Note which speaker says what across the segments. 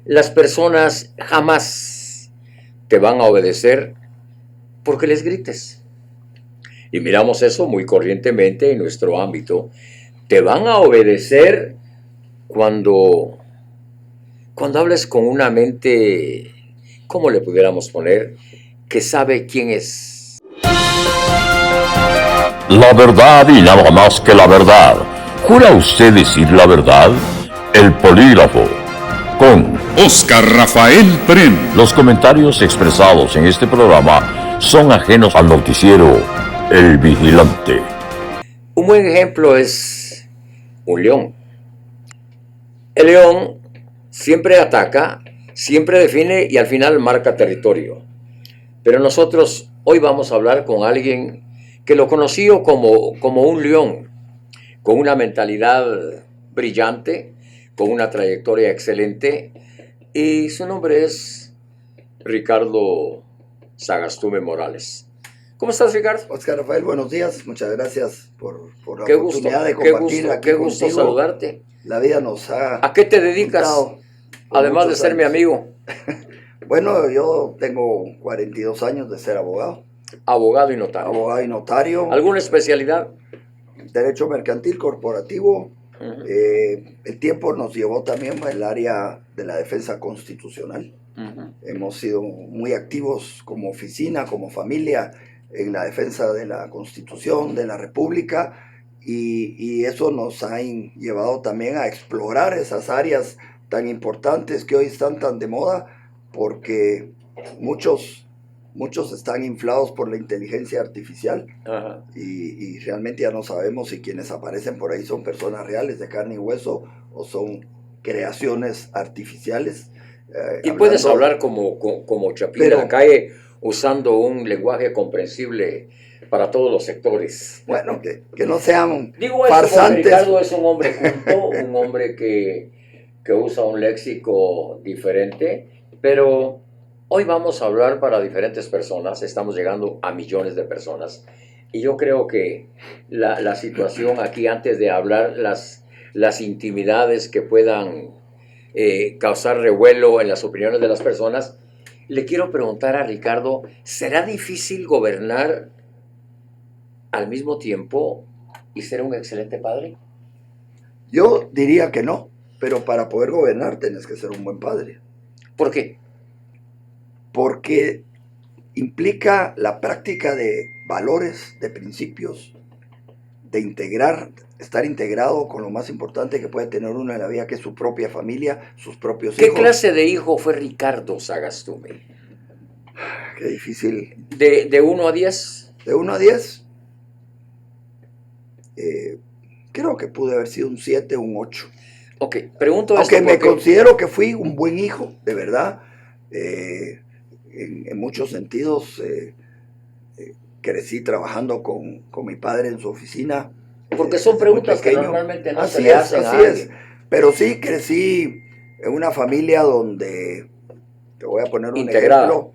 Speaker 1: las personas jamás te van a obedecer porque les grites. Y miramos eso muy corrientemente en nuestro ámbito. Te van a obedecer cuando hables con una mente, ¿cómo le pudiéramos poner? Que sabe quién es.
Speaker 2: La verdad y nada más que la verdad. ¿Jura usted decir la verdad? El Polígrafo. Con
Speaker 3: Oscar Rafael Pren.
Speaker 2: Los comentarios expresados en este programa son ajenos al noticiero El Vigilante.
Speaker 1: Un buen ejemplo es un león. El león siempre ataca, siempre define y al final marca territorio. Pero nosotros hoy vamos a hablar con alguien que lo conoció como un león, con una mentalidad brillante, con una trayectoria excelente, y su nombre es Ricardo Sagastume Morales. ¿Cómo estás, Ricardo?
Speaker 4: Oscar Rafael, buenos días. Muchas gracias por la
Speaker 1: Qué
Speaker 4: oportunidad
Speaker 1: gusto,
Speaker 4: de compartir aquí
Speaker 1: qué gusto
Speaker 4: contigo.
Speaker 1: saludarte.
Speaker 4: La vida nos ha...
Speaker 1: ¿A qué te dedicas, además de ser
Speaker 4: años.
Speaker 1: mi amigo?
Speaker 4: Bueno, yo tengo 42 años de ser abogado.
Speaker 1: Abogado y notario.
Speaker 4: Abogado y notario.
Speaker 1: ¿Alguna especialidad?
Speaker 4: Derecho mercantil corporativo.
Speaker 1: Uh-huh.
Speaker 4: El tiempo nos llevó también al área de la defensa constitucional. Uh-huh. Hemos sido muy activos como oficina, como familia, en la defensa de la Constitución, de la República, y eso nos ha llevado también a explorar esas áreas tan importantes que hoy están tan de moda, porque muchos están inflados por la inteligencia artificial. Uh-huh. y realmente ya no sabemos si quienes aparecen por ahí son personas reales de carne y hueso o son creaciones artificiales.
Speaker 1: Y puedes hablar como Chapín de la calle, usando un lenguaje comprensible para todos los sectores.
Speaker 4: Bueno, que no sean
Speaker 1: farsantes. Ricardo es un hombre culto, un hombre que usa un léxico diferente, pero hoy vamos a hablar para diferentes personas, estamos llegando a millones de personas, y yo creo que la situación aquí, antes de hablar las intimidades que puedan causar revuelo en las opiniones de las personas, le quiero preguntar a Ricardo, ¿será difícil gobernar al mismo tiempo y ser un excelente padre?
Speaker 4: Yo diría que no, pero para poder gobernar tienes que ser un buen padre.
Speaker 1: ¿Por qué?
Speaker 4: Porque implica la práctica de valores, de principios, de estar integrado con lo más importante que puede tener uno en la vida, que es su propia familia, sus propios hijos.
Speaker 1: ¿Qué clase de hijo fue Ricardo Sagastume?
Speaker 4: Qué difícil.
Speaker 1: ¿De 1 a 10?
Speaker 4: De 1 a 10, creo que pude haber sido un 7 o un 8.
Speaker 1: Ok, pregunto
Speaker 4: esto. Aunque me considero que fui un buen hijo, de verdad. En muchos sentidos, crecí trabajando con mi padre en su oficina.
Speaker 1: Porque son preguntas que normalmente no se le hacen a
Speaker 4: alguien. Así es. Pero sí crecí en una familia donde, te voy a poner un ejemplo,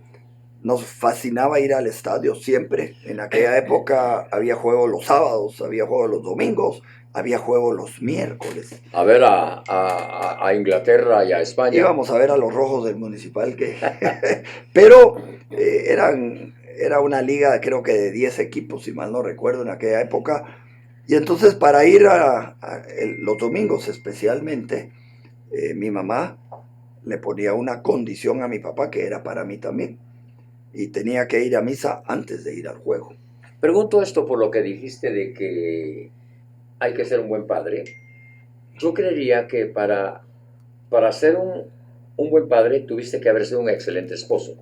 Speaker 4: nos fascinaba ir al estadio siempre. En aquella época había juegos los sábados, había juegos los domingos, había juegos los miércoles.
Speaker 1: A ver a Inglaterra y a España.
Speaker 4: Íbamos a ver a los Rojos del Municipal, pero era una liga, creo que de 10 equipos, si mal no recuerdo, en aquella época. Y entonces para ir los domingos especialmente, mi mamá le ponía una condición a mi papá que era para mí también. Y tenía que ir a misa antes de ir al juego.
Speaker 1: Pregunto esto por lo que dijiste de que hay que ser un buen padre. Yo creería que para ser un buen padre tuviste que haber sido un excelente esposo.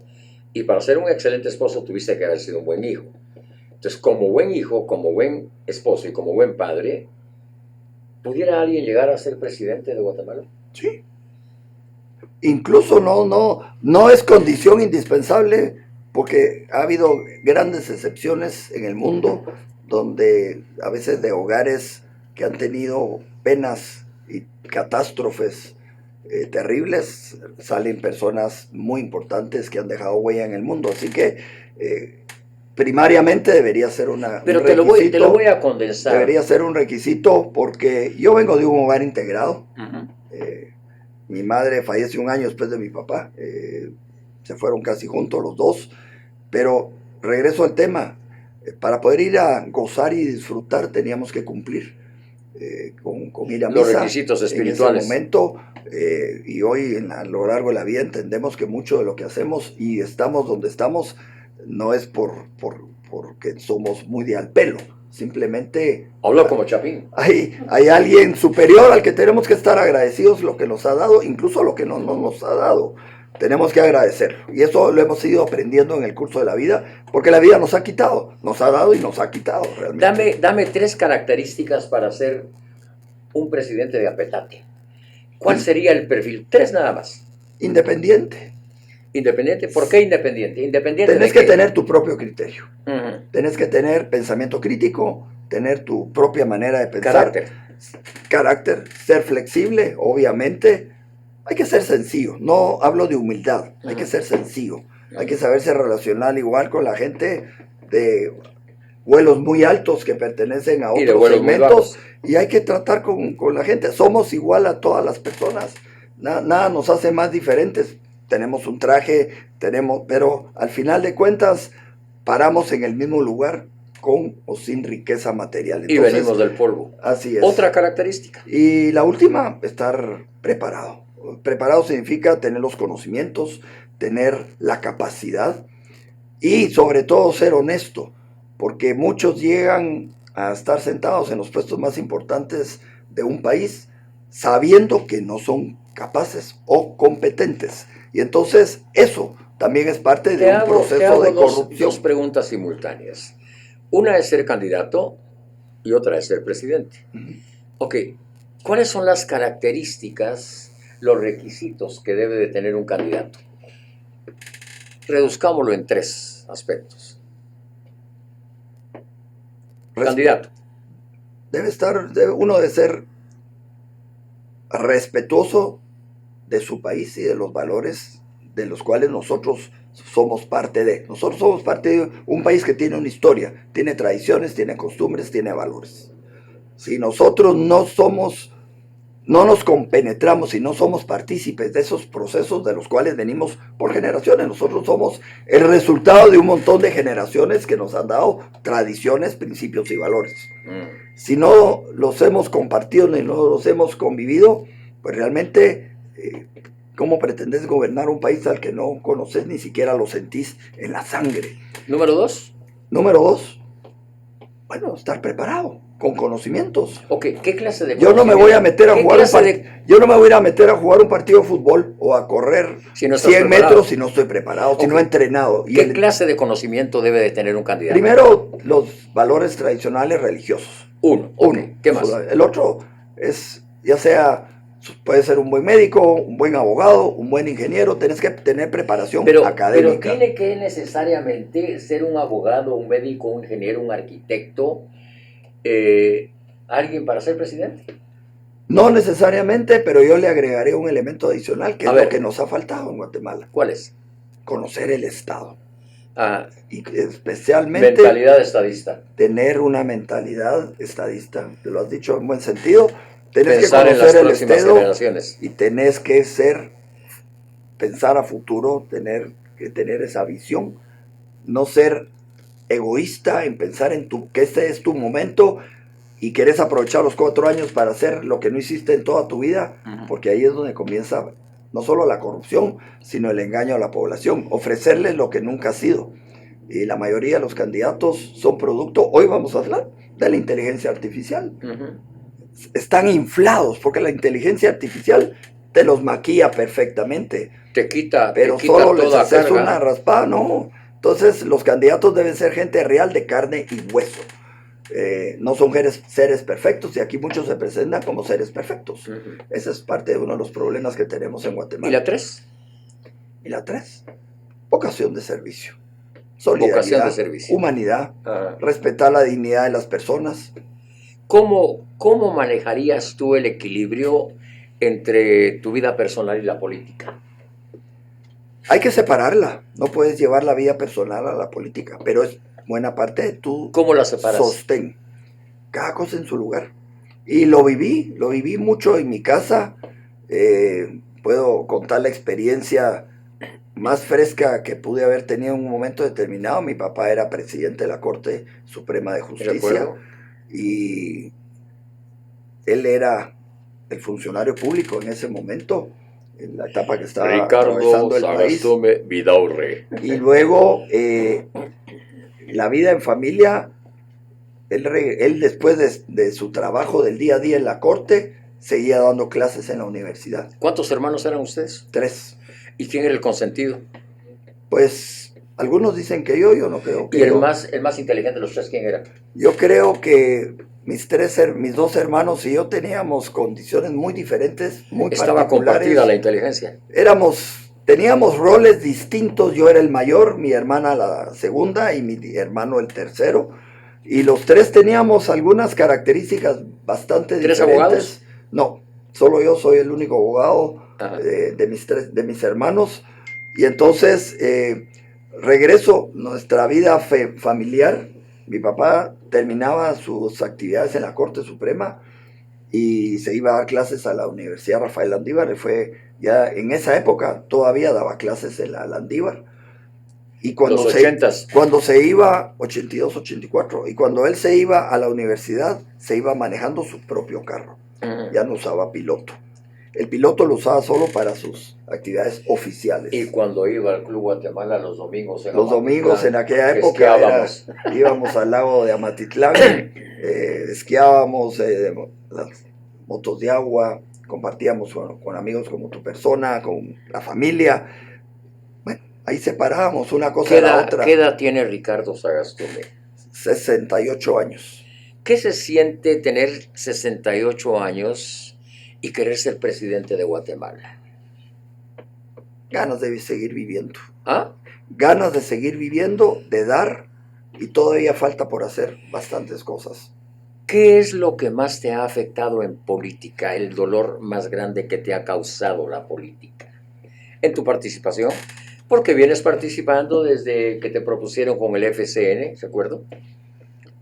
Speaker 1: Y para ser un excelente esposo tuviste que haber sido un buen hijo. Entonces, como buen hijo, como buen esposo y como buen padre, ¿pudiera alguien llegar a ser presidente de Guatemala?
Speaker 4: Sí. Incluso no es condición indispensable, porque ha habido grandes excepciones en el mundo, donde a veces de hogares que han tenido penas y catástrofes terribles, salen personas muy importantes que han dejado huella en el mundo. Así que primariamente debería ser
Speaker 1: Pero te lo voy a condensar.
Speaker 4: Debería ser un requisito, porque yo vengo de un hogar integrado.
Speaker 1: Uh-huh.
Speaker 4: Mi madre fallece un año después de mi papá. Se fueron casi juntos los dos. Pero regreso al tema. Para poder ir a gozar y disfrutar teníamos que cumplir con ir a misa.
Speaker 1: Los requisitos espirituales.
Speaker 4: En ese momento, y hoy a lo largo de la vida entendemos que mucho de lo que hacemos y estamos donde estamos no es porque somos muy de al pelo. Simplemente
Speaker 1: Hablo como Chapín.
Speaker 4: hay alguien superior al que tenemos que estar agradecidos lo que nos ha dado, incluso lo que no nos ha dado. Tenemos que agradecerlo. Y eso lo hemos ido aprendiendo en el curso de la vida, porque la vida nos ha quitado, nos ha dado y nos ha quitado realmente.
Speaker 1: Dame 3 características para ser un presidente de Apetate. ¿Cuál sería el perfil? 3 nada más.
Speaker 4: Independiente.
Speaker 1: ¿Independiente? ¿Por qué independiente? ¿Independiente
Speaker 4: Tenés
Speaker 1: de
Speaker 4: que
Speaker 1: qué?
Speaker 4: tener tu propio criterio.
Speaker 1: Ujú.
Speaker 4: Tenés que tener pensamiento crítico, tener tu propia manera de pensar. Carácter, ser flexible, obviamente. Hay que ser sencillo, no hablo de humildad, hay que ser sencillo. Hay que saberse relacionar igual con la gente de vuelos muy altos que pertenecen a
Speaker 1: Y de
Speaker 4: otros
Speaker 1: vuelos muy
Speaker 4: segmentos.
Speaker 1: bajos.
Speaker 4: Y hay que tratar con la gente. Somos igual a todas las personas. Nada nos hace más diferentes. Tenemos un traje, pero al final de cuentas paramos en el mismo lugar con o sin riqueza material.
Speaker 1: Y venimos del polvo.
Speaker 4: Así es.
Speaker 1: Otra característica.
Speaker 4: Y la última, estar preparado. Preparado significa tener los conocimientos, tener la capacidad y sobre todo ser honesto, porque muchos llegan a estar sentados en los puestos más importantes de un país sabiendo que no son capaces o competentes. Y entonces eso también es parte de un proceso de corrupción.
Speaker 1: Dos preguntas simultáneas. Una es ser candidato y otra es ser presidente. Ok, ¿cuáles son las características, los requisitos que debe de tener un candidato? Reduzcámoslo en 3 aspectos. Candidato.
Speaker 4: Uno debe ser respetuoso de su país y de los valores de los cuales nosotros somos parte de. Nosotros somos parte de un país que tiene una historia, tiene tradiciones, tiene costumbres, tiene valores. Si nosotros no nos compenetramos y no somos partícipes de esos procesos de los cuales venimos por generaciones. Nosotros somos el resultado de un montón de generaciones que nos han dado tradiciones, principios y valores. Si no los hemos compartido ni no los hemos convivido, pues realmente, ¿cómo pretendes gobernar un país al que no conoces, ni siquiera lo sentís en la sangre?
Speaker 1: Número 2.
Speaker 4: Número 2, bueno, estar preparado, con conocimientos.
Speaker 1: Ok, ¿qué clase de
Speaker 4: Yo no me voy a meter a jugar yo no me voy a ir a meter a jugar un partido de fútbol o a correr
Speaker 1: si no
Speaker 4: 100 metros si no estoy preparado, si no he entrenado.
Speaker 1: ¿Qué clase de conocimiento debe de tener un candidato?
Speaker 4: Primero, los valores tradicionales religiosos.
Speaker 1: Uno. ¿Qué más?
Speaker 4: El otro es, ya sea, puede ser un buen médico, un buen abogado, un buen ingeniero, tenés que tener preparación académica.
Speaker 1: Pero tiene que necesariamente ser un abogado, un médico, un ingeniero, un arquitecto, alguien para ser presidente.
Speaker 4: No necesariamente, pero yo le agregaré un elemento adicional que es lo que nos ha faltado en Guatemala.
Speaker 1: ¿Cuál es?
Speaker 4: Conocer el Estado.
Speaker 1: Y
Speaker 4: especialmente
Speaker 1: mentalidad estadista.
Speaker 4: Tener una mentalidad estadista. Te lo has dicho en buen sentido. Tenés
Speaker 1: Pensar
Speaker 4: que conocer el Estado
Speaker 1: generaciones.
Speaker 4: Y tenés que pensar a futuro, tener que tener esa visión. No ser egoísta en pensar en que este es tu momento y querés aprovechar los 4 años para hacer lo que no hiciste en toda tu vida, porque ahí es donde comienza no solo la corrupción, sino el engaño a la población, ofrecerles lo que nunca ha sido. Y la mayoría de los candidatos son producto, hoy vamos a hablar, de la inteligencia artificial. Están inflados, porque la inteligencia artificial te los maquilla perfectamente. Pero solo les haces una raspada, no. Entonces los candidatos deben ser gente real de carne y hueso. No son seres perfectos, y aquí muchos se presentan como seres perfectos. Ese es parte de uno de los problemas que tenemos en Guatemala.
Speaker 1: ¿Y la 3?
Speaker 4: Y la 3, vocación de servicio, solidaridad, humanidad, respetar la dignidad de las personas.
Speaker 1: ¿Cómo manejarías tú el equilibrio entre tu vida personal y la política?
Speaker 4: Hay que separarla, no puedes llevar la vida personal a la política, pero es buena parte de tu
Speaker 1: ¿Cómo la separas?
Speaker 4: Sostén. Cada cosa en su lugar. Y lo viví mucho en mi casa, puedo contar la experiencia más fresca que pude haber tenido en un momento determinado. Mi papá era presidente de la Corte Suprema de Justicia y él era el funcionario público en ese momento, en la etapa que estaba atravesando el país.
Speaker 1: Vidaurre.
Speaker 4: Y luego la vida en familia, él después de su trabajo del día a día en la corte, seguía dando clases en la universidad.
Speaker 1: ¿Cuántos hermanos eran ustedes?
Speaker 4: 3.
Speaker 1: ¿Y quién era el consentido?
Speaker 4: Pues algunos dicen que yo no creo que
Speaker 1: ¿Y el
Speaker 4: yo.
Speaker 1: más inteligente de los 3 quién era?
Speaker 4: Yo creo que mis 2 hermanos y yo teníamos condiciones muy diferentes, muy
Speaker 1: Estaba compartida la inteligencia.
Speaker 4: Teníamos roles distintos. Yo era el mayor, mi hermana la segunda y mi hermano el tercero. Y los 3 teníamos algunas características bastante diferentes.
Speaker 1: ¿3 abogados?
Speaker 4: No, solo yo soy el único abogado de mis hermanos. Y entonces regreso nuestra vida familiar. Mi papá terminaba sus actividades en la Corte Suprema y se iba a dar clases a la Universidad Rafael Landívar. Ya en esa época todavía daba clases en la Landívar. Y cuando
Speaker 1: los 80s.
Speaker 4: Cuando se iba, 82, 84, y cuando él se iba a la universidad, se iba manejando su propio carro. Ya no usaba piloto. El piloto lo usaba solo para sus actividades oficiales.
Speaker 1: Y cuando iba al Club Guatemala los domingos
Speaker 4: en aquella época íbamos al lago de Amatitlán, esquiábamos, las motos de agua, compartíamos con amigos como tu persona, con la familia. Bueno, ahí separábamos una cosa de la otra.
Speaker 1: ¿Qué edad tiene Ricardo Sagastume?
Speaker 4: 68 años.
Speaker 1: ¿Qué se siente tener 68 años y querer ser presidente de Guatemala?
Speaker 4: Ganas de seguir viviendo.
Speaker 1: ¿Ah?
Speaker 4: Ganas de seguir viviendo, de dar, y todavía falta por hacer bastantes cosas.
Speaker 1: ¿Qué es lo que más te ha afectado en política? El dolor más grande que te ha causado la política en tu participación, porque vienes participando desde que te propusieron con el FCN, ¿se acuerdan?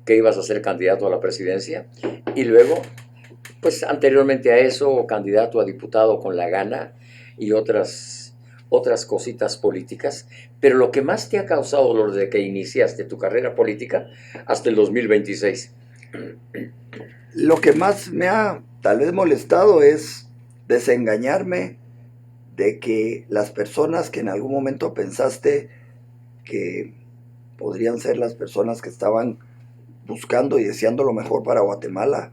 Speaker 1: Que ibas a ser candidato a la presidencia, y luego, pues anteriormente a eso, candidato a diputado con La Gana y otras cositas políticas, pero lo que más te ha causado dolor desde que iniciaste tu carrera política hasta el 2026.
Speaker 4: Lo que más me ha tal vez molestado es desengañarme de que las personas que en algún momento pensaste que podrían ser las personas que estaban buscando y deseando lo mejor para Guatemala,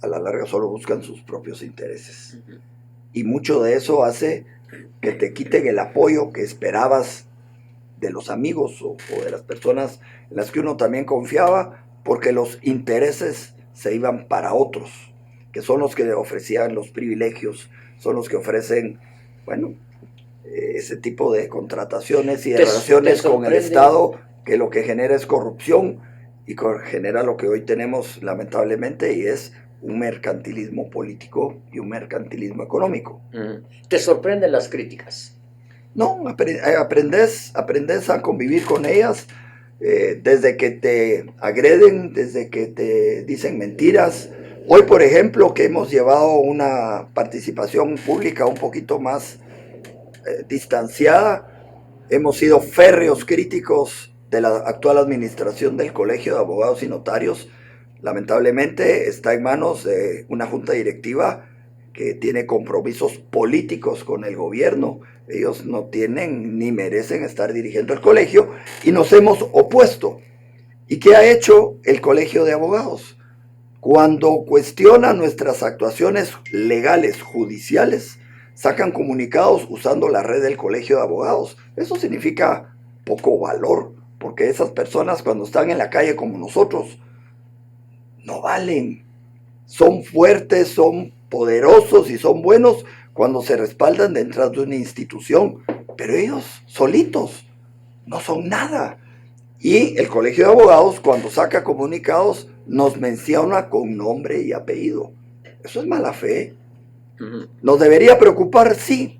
Speaker 4: a la larga solo buscan sus propios intereses. Y mucho de eso hace que te quiten el apoyo que esperabas de los amigos o de las personas en las que uno también confiaba, porque los intereses se iban para otros, que son los que ofrecían los privilegios, son los que ofrecen, ese tipo de contrataciones y de relaciones con el Estado, que lo que genera es corrupción y genera lo que hoy tenemos lamentablemente, y es un mercantilismo político y un mercantilismo económico.
Speaker 1: ¿Te sorprenden las críticas?
Speaker 4: No, aprendes a convivir con ellas, desde que te agreden, desde que te dicen mentiras. Hoy, por ejemplo, que hemos llevado una participación pública un poquito más distanciada, hemos sido férreos críticos de la actual administración del Colegio de Abogados y Notarios. Lamentablemente está en manos de una junta directiva que tiene compromisos políticos con el gobierno. Ellos no tienen ni merecen estar dirigiendo el colegio y nos hemos opuesto. ¿Y qué ha hecho el Colegio de Abogados? Cuando cuestiona nuestras actuaciones legales, judiciales, sacan comunicados usando la red del Colegio de Abogados. Eso significa poco valor, porque esas personas cuando están en la calle como nosotros, no valen. Son fuertes, son poderosos y son buenos cuando se respaldan detrás de una institución, pero ellos solitos no son nada. Y el Colegio de Abogados, cuando saca comunicados, nos menciona con nombre y apellido. Eso es mala fe. Nos debería preocupar, sí,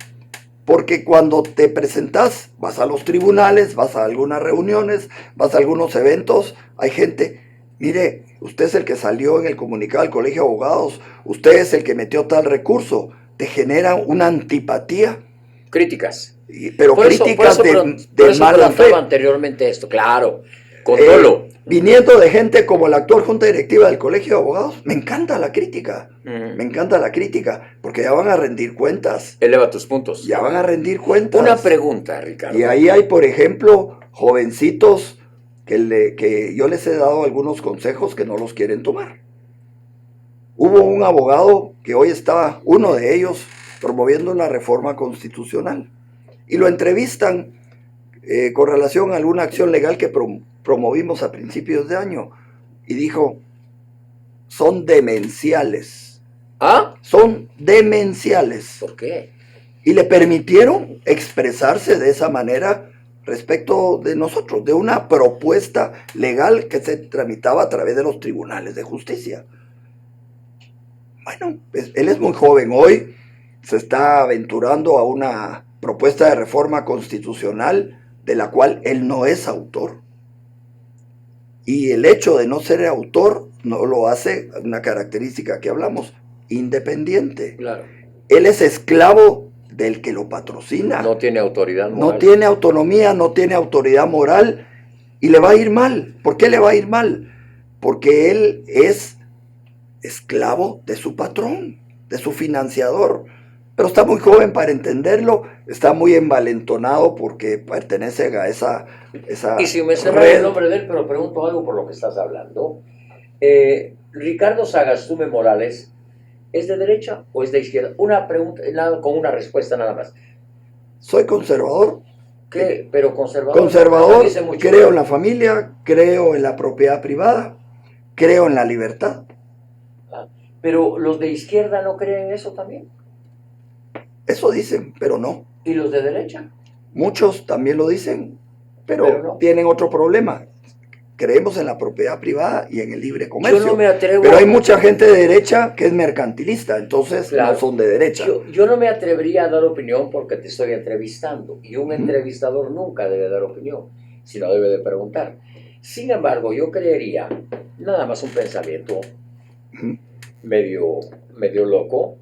Speaker 4: porque cuando te presentas, vas a los tribunales, vas a algunas reuniones, vas a algunos eventos, hay gente, mire, usted es el que salió en el comunicado del Colegio de Abogados, usted es el que metió tal recurso. te genera una antipatía,
Speaker 1: Críticas.
Speaker 4: pero críticas de mala fe.
Speaker 1: Anteriormente esto, claro, con dolo.
Speaker 4: Viniendo de gente como la actual junta directiva del Colegio de Abogados, me encanta la crítica. Me encanta la crítica, porque ya van a rendir cuentas.
Speaker 1: Eleva tus puntos.
Speaker 4: Ya van a rendir cuentas.
Speaker 1: Una pregunta, Ricardo.
Speaker 4: Y ahí hay, por ejemplo, jovencitos que yo les he dado algunos consejos que no los quieren tomar. Hubo un abogado que hoy está, uno de ellos, promoviendo una reforma constitucional. Y lo entrevistan con relación a alguna acción legal que promovimos a principios de año. Y dijo, son demenciales.
Speaker 1: ¿Ah?
Speaker 4: Son demenciales.
Speaker 1: ¿Por qué?
Speaker 4: Y le permitieron expresarse de esa manera respecto de nosotros, de una propuesta legal que se tramitaba a través de los tribunales de justicia. Bueno, pues, él es muy joven hoy, se está aventurando a una propuesta de reforma constitucional de la cual él no es autor. Y el hecho de no ser autor no lo hace una característica que hablamos, independiente.
Speaker 1: Claro.
Speaker 4: Él es esclavo del que lo patrocina.
Speaker 1: No tiene autoridad moral.
Speaker 4: No tiene autonomía, no tiene autoridad moral y le va a ir mal. ¿Por qué le va a ir mal? Porque él es esclavo de su patrón, de su financiador. Pero está muy joven para entenderlo, está muy envalentonado porque pertenece a esa
Speaker 1: y si me cerra el nombre de él, pero pregunto algo por lo que estás hablando. Ricardo Sagastume Morales, ¿es de derecha o es de izquierda? Una pregunta con una respuesta nada más.
Speaker 4: Soy conservador.
Speaker 1: ¿Qué? Pero conservador.
Speaker 4: Conservador, creo en la familia, creo en la propiedad privada, creo en la libertad.
Speaker 1: Pero los de izquierda no creen eso también.
Speaker 4: Eso dicen, pero no.
Speaker 1: ¿Y los de derecha?
Speaker 4: Muchos también lo dicen, pero no. Tienen otro problema. Creemos en la propiedad privada y en el libre comercio.
Speaker 1: Yo no me atrevo.
Speaker 4: Pero hay mucha gente de derecha que es mercantilista, entonces claro, no son de derecha.
Speaker 1: Yo no me atrevería a dar opinión porque te estoy entrevistando. Y un entrevistador nunca debe dar opinión, sino debe de preguntar. Sin embargo, yo creería, nada más un pensamiento medio loco,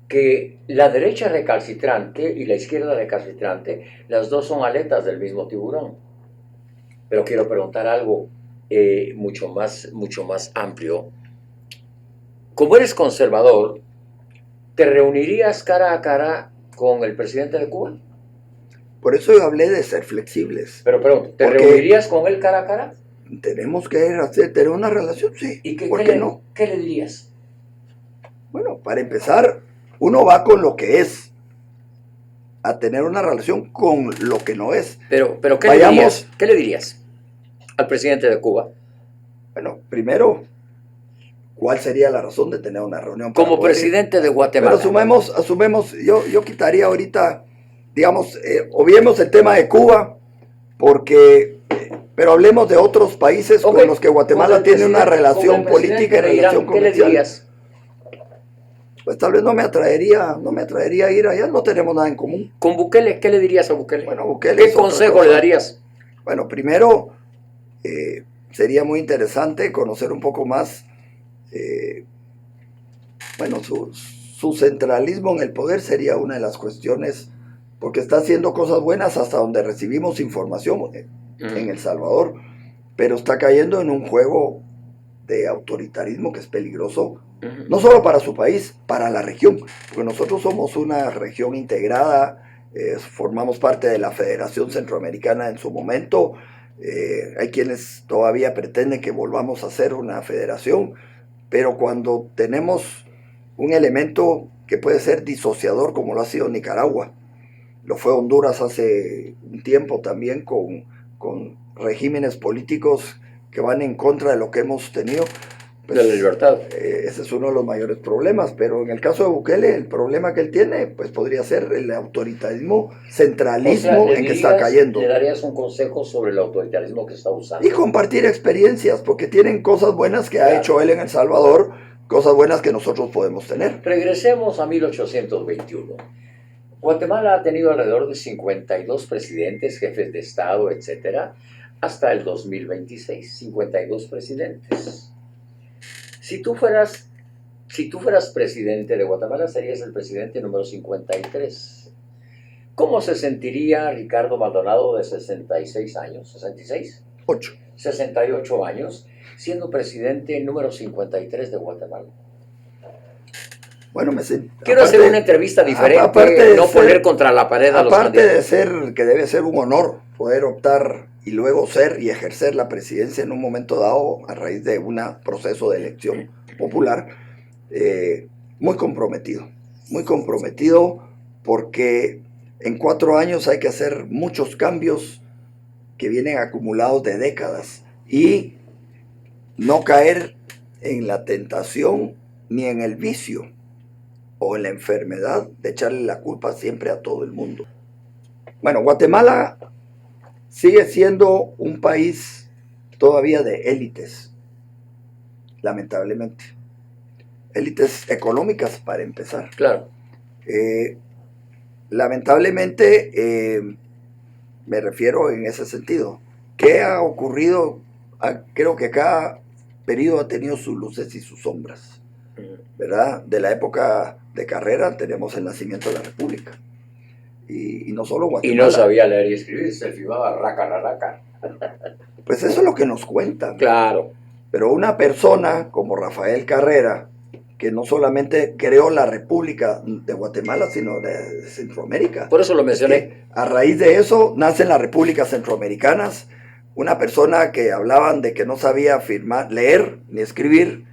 Speaker 1: que la derecha recalcitrante y la izquierda recalcitrante, las dos son aletas del mismo tiburón. Pero quiero preguntar algo mucho más amplio. Como eres conservador, ¿te reunirías cara a cara con el presidente de Cuba?
Speaker 4: Por eso yo hablé de ser flexibles.
Speaker 1: Pero pregunto, ¿te reunirías con él cara a cara?
Speaker 4: Tenemos que tener una relación, sí.
Speaker 1: ¿Y
Speaker 4: ¿por qué no?
Speaker 1: ¿Qué le dirías?
Speaker 4: Bueno, para empezar, uno va con lo que es, a tener una relación con lo que no es.
Speaker 1: Pero ¿qué le dirías al presidente de Cuba?
Speaker 4: Bueno, primero, ¿cuál sería la razón de tener una reunión?
Speaker 1: Como presidente de Guatemala.
Speaker 4: Pero asumemos, yo quitaría ahorita, digamos, obviemos el tema de Cuba, porque, pero hablemos de otros países con los que Guatemala tiene una relación política y relación comercial.
Speaker 1: ¿Qué le dirías?
Speaker 4: Pues tal vez no me atraería ir allá, no tenemos nada en común.
Speaker 1: ¿Con Bukele? ¿Qué le dirías a Bukele?
Speaker 4: Bueno, Bukele.
Speaker 1: ¿Qué consejo le darías?
Speaker 4: Bueno, primero, sería muy interesante conocer un poco más, su centralismo en el poder sería una de las cuestiones, porque está haciendo cosas buenas hasta donde recibimos información en El Salvador, pero está cayendo en un juego de autoritarismo que es peligroso, no solo para su país, para la región, porque nosotros somos una región integrada, formamos parte de la Federación Centroamericana en su momento, hay quienes todavía pretenden que volvamos a ser una federación, pero cuando tenemos un elemento que puede ser disociador como lo ha sido Nicaragua, lo fue Honduras hace un tiempo también con regímenes políticos que van en contra de lo que hemos tenido, pues,
Speaker 1: de la libertad.
Speaker 4: Ese es uno de los mayores problemas, pero en el caso de Bukele, el problema que él tiene, pues podría ser el autoritarismo, centralismo en que está cayendo.
Speaker 1: ¿Le darías un consejo sobre el autoritarismo que está usando?
Speaker 4: Y compartir experiencias, porque tienen cosas buenas que ha hecho él en El Salvador, cosas buenas que nosotros podemos tener.
Speaker 1: Regresemos a 1821. Guatemala ha tenido alrededor de 52 presidentes, jefes de Estado, etcétera, hasta el 2026, 52 presidentes. Si tú fueras Si tú fueras presidente de Guatemala, serías el presidente número 53. ¿Cómo se sentiría Ricardo Maldonado de 66 años? ¿66?
Speaker 4: 8.
Speaker 1: 68 años, siendo presidente número 53 de Guatemala.
Speaker 4: Bueno, me siento.
Speaker 1: Quiero hacer una entrevista diferente, no poner contra la pared a los
Speaker 4: Aparte
Speaker 1: candidatos.
Speaker 4: de ser, que debe ser un honor poder optar y luego ser y ejercer la presidencia en un momento dado a raíz de un proceso de elección popular, muy comprometido porque en 4 años hay que hacer muchos cambios que vienen acumulados de décadas y no caer en la tentación ni en el vicio o en la enfermedad de echarle la culpa siempre a todo el mundo. Bueno, Guatemala sigue siendo un país todavía de élites, lamentablemente. Élites económicas para empezar.
Speaker 1: Claro.
Speaker 4: Lamentablemente, me refiero en ese sentido. ¿Qué ha ocurrido? Creo que cada periodo ha tenido sus luces y sus sombras, ¿verdad? De la época de Carrera tenemos el nacimiento de la República. Y no solo Guatemala.
Speaker 1: Y no sabía leer y escribir, se filmaba raca.
Speaker 4: Pues eso es lo que nos cuentan.
Speaker 1: Claro.
Speaker 4: Pero una persona como Rafael Carrera, que no solamente creó la República de Guatemala, sino de Centroamérica.
Speaker 1: Por eso lo mencioné.
Speaker 4: A raíz de eso nacen las repúblicas centroamericanas. Una persona que hablaban de que no sabía leer ni escribir,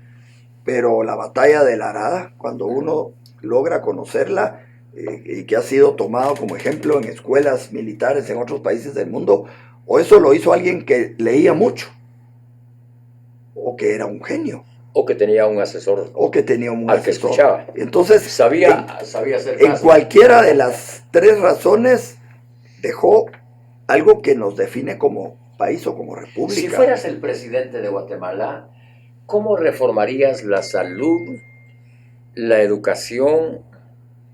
Speaker 4: pero la batalla de la Arada, cuando uno logra conocerla, y que ha sido tomado como ejemplo en escuelas militares en otros países del mundo, o eso lo hizo alguien que leía mucho, o que era un genio.
Speaker 1: O que tenía un asesor.
Speaker 4: O que tenía un
Speaker 1: al
Speaker 4: asesor.
Speaker 1: Que escuchaba.
Speaker 4: Entonces,
Speaker 1: sabía hacer
Speaker 4: en cualquiera de las 3 razones dejó algo que nos define como país o como república.
Speaker 1: Si fueras el presidente de Guatemala, ¿cómo reformarías la salud, la educación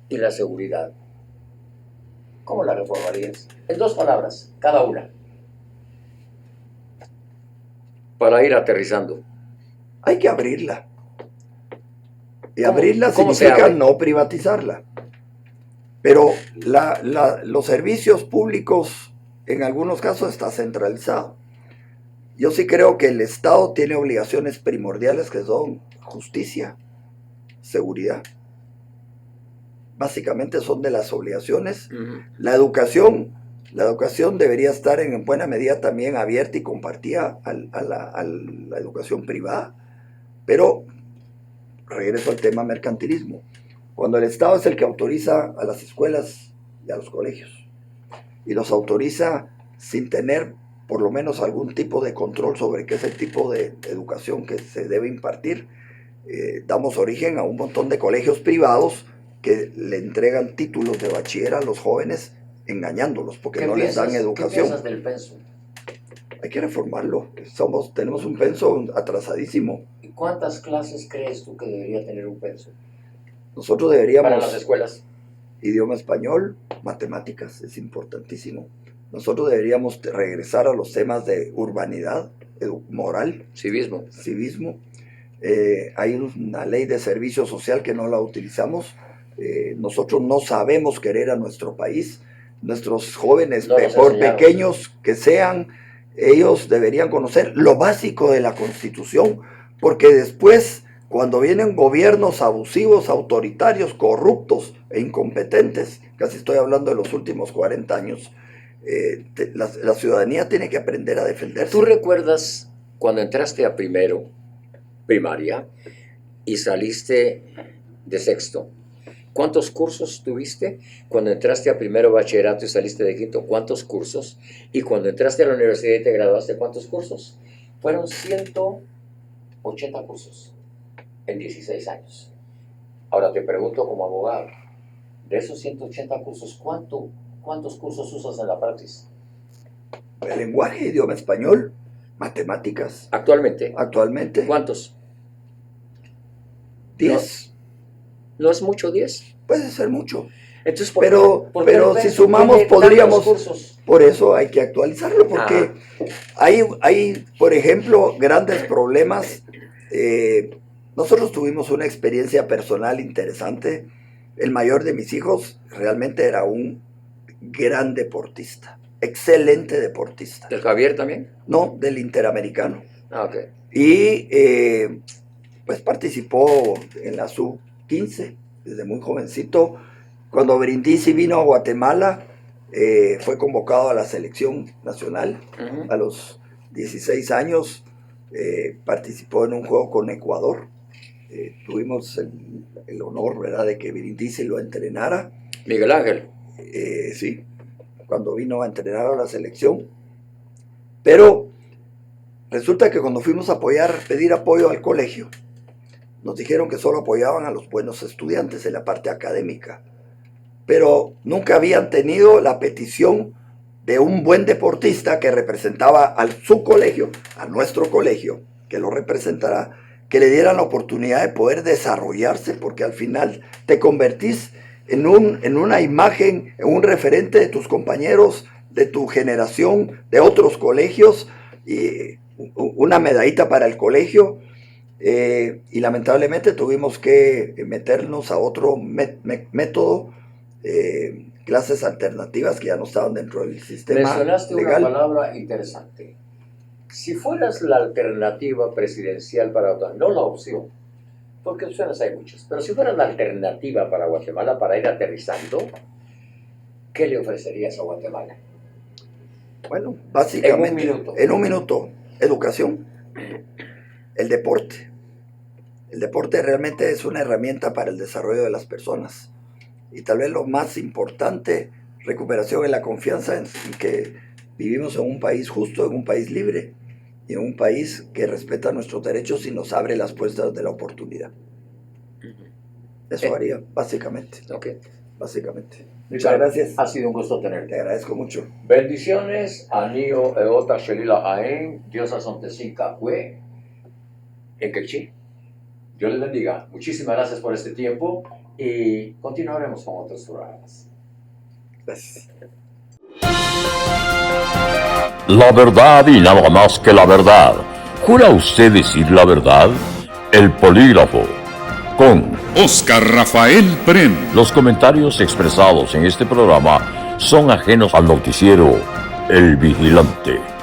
Speaker 1: y la seguridad? ¿Cómo la reformarías? En 2 palabras, cada una. Para ir aterrizando.
Speaker 4: Hay que abrirla. Y abrirla significa no privatizarla. Pero los servicios públicos, en algunos casos, está centralizado. Yo sí creo que el Estado tiene obligaciones primordiales que son justicia, seguridad. Básicamente son de las obligaciones. La educación debería estar en buena medida también abierta y compartida a la educación privada. Pero regreso al tema mercantilismo. Cuando el Estado es el que autoriza a las escuelas y a los colegios, y los autoriza sin tener por lo menos algún tipo de control sobre qué es el tipo de educación que se debe impartir, damos origen a un montón de colegios privados que le entregan títulos de bachiller a los jóvenes engañándolos porque no les dan educación.
Speaker 1: ¿Qué piensas del pensum?
Speaker 4: Hay que reformarlo. Tenemos un pensum atrasadísimo.
Speaker 1: ¿Y cuántas clases crees tú que debería tener un pensum?
Speaker 4: Nosotros deberíamos...
Speaker 1: Para las escuelas.
Speaker 4: Idioma español, matemáticas, es importantísimo. Nosotros deberíamos regresar a los temas de urbanidad, moral,
Speaker 1: civismo.
Speaker 4: Hay una ley de servicio social que no la utilizamos. Nosotros no sabemos querer a nuestro país. Nuestros jóvenes, por pequeños que sean, ellos deberían conocer lo básico de la Constitución, porque después, cuando vienen gobiernos abusivos, autoritarios, corruptos e incompetentes, casi estoy hablando de los últimos 40 años, la ciudadanía tiene que aprender a defenderse.
Speaker 1: ¿Tú recuerdas cuando entraste a primero, primaria, y saliste de sexto? ¿Cuántos cursos tuviste? Cuando entraste a primero bachillerato y saliste de quinto, ¿cuántos cursos? Y cuando entraste a la universidad y te graduaste, ¿cuántos cursos? Fueron 180 cursos en 16 años. Ahora te pregunto como abogado, de esos 180 cursos, ¿cuántos cursos usas en la praxis?
Speaker 4: El lenguaje, idioma español, matemáticas.
Speaker 1: ¿Actualmente? ¿Cuántos?
Speaker 4: 10.
Speaker 1: ¿No es mucho 10?
Speaker 4: Puede ser mucho.
Speaker 1: Entonces,
Speaker 4: pero si sumamos podríamos... Por eso hay que actualizarlo, porque hay, por ejemplo, grandes problemas Nosotros tuvimos una experiencia personal interesante. El mayor de mis hijos realmente era un gran deportista, excelente deportista.
Speaker 1: ¿Del Javier también?
Speaker 4: No, del Interamericano.
Speaker 1: Ah, ok.
Speaker 4: Y pues participó en la sub-15 desde muy jovencito. Cuando Brindisi vino a Guatemala, fue convocado a la selección nacional. A los 16 años participó en un juego con Ecuador. Tuvimos el honor, ¿verdad?, de que Brindisi lo entrenara.
Speaker 1: Miguel Ángel.
Speaker 4: Sí, cuando vino a entrenar a la selección. Pero resulta que cuando fuimos a pedir apoyo al colegio, nos dijeron que solo apoyaban a los buenos estudiantes en la parte académica. Pero nunca habían tenido la petición de un buen deportista que representaba a su colegio, a nuestro colegio, que lo representará, que le dieran la oportunidad de poder desarrollarse, porque al final te convertís en una imagen, en un referente de tus compañeros, de tu generación, de otros colegios, y una medallita para el colegio. Y lamentablemente tuvimos que meternos a otro método, clases alternativas que ya no estaban dentro del sistema
Speaker 1: Mencionaste
Speaker 4: legal.
Speaker 1: una palabra interesante. Si fueras la alternativa presidencial para Guatemala, no la opción, porque opciones hay muchas, pero si fueras la alternativa para Guatemala para ir aterrizando, ¿qué le ofrecerías a Guatemala?
Speaker 4: Bueno, básicamente,
Speaker 1: en un
Speaker 4: minuto, educación, el deporte. El deporte realmente es una herramienta para el desarrollo de las personas. Y tal vez lo más importante, recuperación de la confianza en que vivimos en un país justo, en un país libre y en un país que respeta nuestros derechos y nos abre las puertas de la oportunidad. Eso haría, básicamente.
Speaker 1: Ok.
Speaker 4: Básicamente.
Speaker 1: Muchas
Speaker 4: gracias.
Speaker 1: Ha sido un gusto tenerte.
Speaker 4: Te agradezco mucho.
Speaker 1: Bendiciones, Anio Eota Shelila Aen, Diosa Sontesinca Hue, en Quechí. Dios les bendiga. Muchísimas gracias por este tiempo y continuaremos con otros programas.
Speaker 4: Gracias.
Speaker 2: La verdad y nada más que la verdad. ¿Jura usted decir la verdad? El Polígrafo. Con
Speaker 3: Oscar Rafael Pren.
Speaker 2: los comentarios expresados en este programa son ajenos al noticiero El Vigilante.